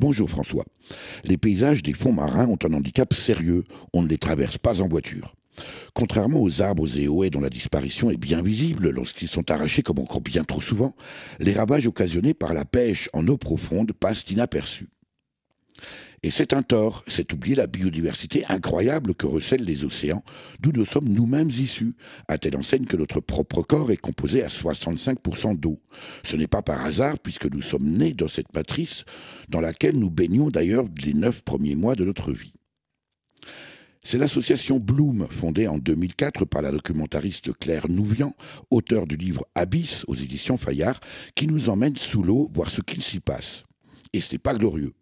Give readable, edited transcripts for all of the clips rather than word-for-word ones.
Bonjour François. Les paysages des fonds marins ont un handicap sérieux. On ne les traverse pas en voiture. Contrairement aux arbres et aux haies dont la disparition est bien visible lorsqu'ils sont arrachés comme encore bien trop souvent, les ravages occasionnés par la pêche en eau profonde passent inaperçus. Et c'est un tort, c'est oublier la biodiversité incroyable que recèlent les océans, d'où nous sommes nous-mêmes issus, à telle enseigne que notre propre corps est composé à 65% d'eau. Ce n'est pas par hasard, puisque nous sommes nés dans cette matrice, dans laquelle nous baignons d'ailleurs les 9 premiers mois de notre vie. C'est l'association Bloom, fondée en 2004 par la documentariste Claire Nouvian, auteure du livre Abyss aux éditions Fayard, qui nous emmène sous l'eau voir ce qu'il s'y passe. Et ce n'est pas glorieux.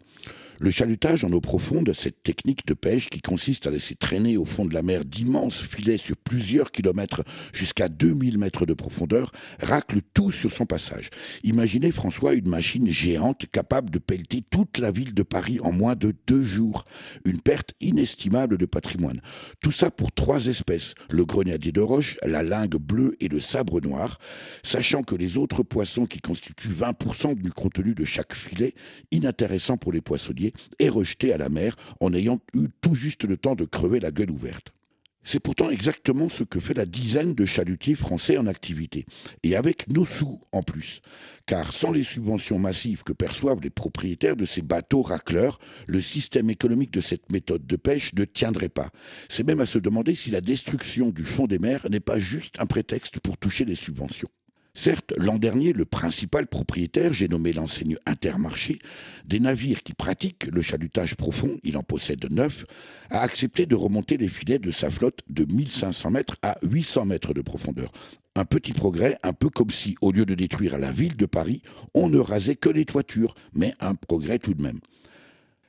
Le chalutage en eau profonde, cette technique de pêche qui consiste à laisser traîner au fond de la mer d'immenses filets sur plusieurs kilomètres jusqu'à 2000 mètres de profondeur, racle tout sur son passage. Imaginez, François, une machine géante capable de pelleter toute la ville de Paris en moins de 2 jours. Une perte inestimable de patrimoine. Tout ça pour 3 espèces, le grenadier de roche, la lingue bleue et le sabre noir, sachant que les autres poissons qui constituent 20% du contenu de chaque filet, inintéressant pour les poissonniers, est rejeté à la mer en ayant eu tout juste le temps de crever la gueule ouverte. C'est pourtant exactement ce que fait la dizaine de chalutiers français en activité, et avec nos sous en plus. Car sans les subventions massives que perçoivent les propriétaires de ces bateaux racleurs, le système économique de cette méthode de pêche ne tiendrait pas. C'est même à se demander si la destruction du fond des mers n'est pas juste un prétexte pour toucher les subventions. Certes, l'an dernier, le principal propriétaire, j'ai nommé l'enseigne Intermarché, des navires qui pratiquent le chalutage profond, il en possède 9, a accepté de remonter les filets de sa flotte de 1500 mètres à 800 mètres de profondeur. Un petit progrès, un peu comme si, au lieu de détruire la ville de Paris, on ne rasait que les toitures, mais un progrès tout de même.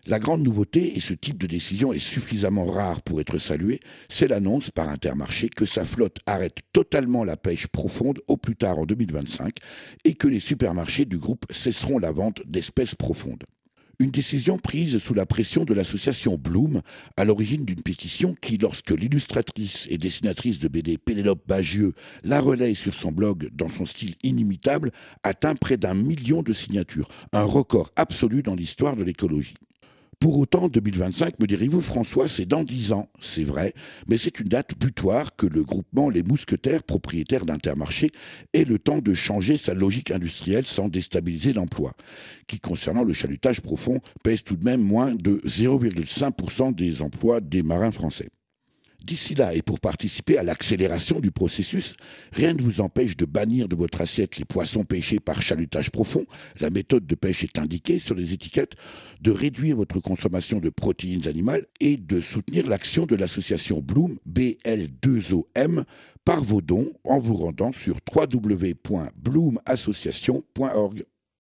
La grande nouveauté, et ce type de décision est suffisamment rare pour être salué, c'est l'annonce par Intermarché que sa flotte arrête totalement la pêche profonde au plus tard en 2025 et que les supermarchés du groupe cesseront la vente d'espèces profondes. Une décision prise sous la pression de l'association Bloom, à l'origine d'une pétition qui, lorsque l'illustratrice et dessinatrice de BD Pénélope Bagieux la relaye sur son blog dans son style inimitable, atteint près d'1 million de signatures, un record absolu dans l'histoire de l'écologie. Pour autant, 2025, me direz-vous, François, c'est dans 10 ans, c'est vrai, mais c'est une date butoir que le groupement Les Mousquetaires, propriétaire d'Intermarché, ait le temps de changer sa logique industrielle sans déstabiliser l'emploi, qui, concernant le chalutage profond, pèse tout de même moins de 0,5% des emplois des marins français. D'ici là, et pour participer à l'accélération du processus, rien ne vous empêche de bannir de votre assiette les poissons pêchés par chalutage profond, la méthode de pêche est indiquée sur les étiquettes, de réduire votre consommation de protéines animales et de soutenir l'action de l'association Bloom, BL2OM, par vos dons en vous rendant sur www.bloomassociation.org.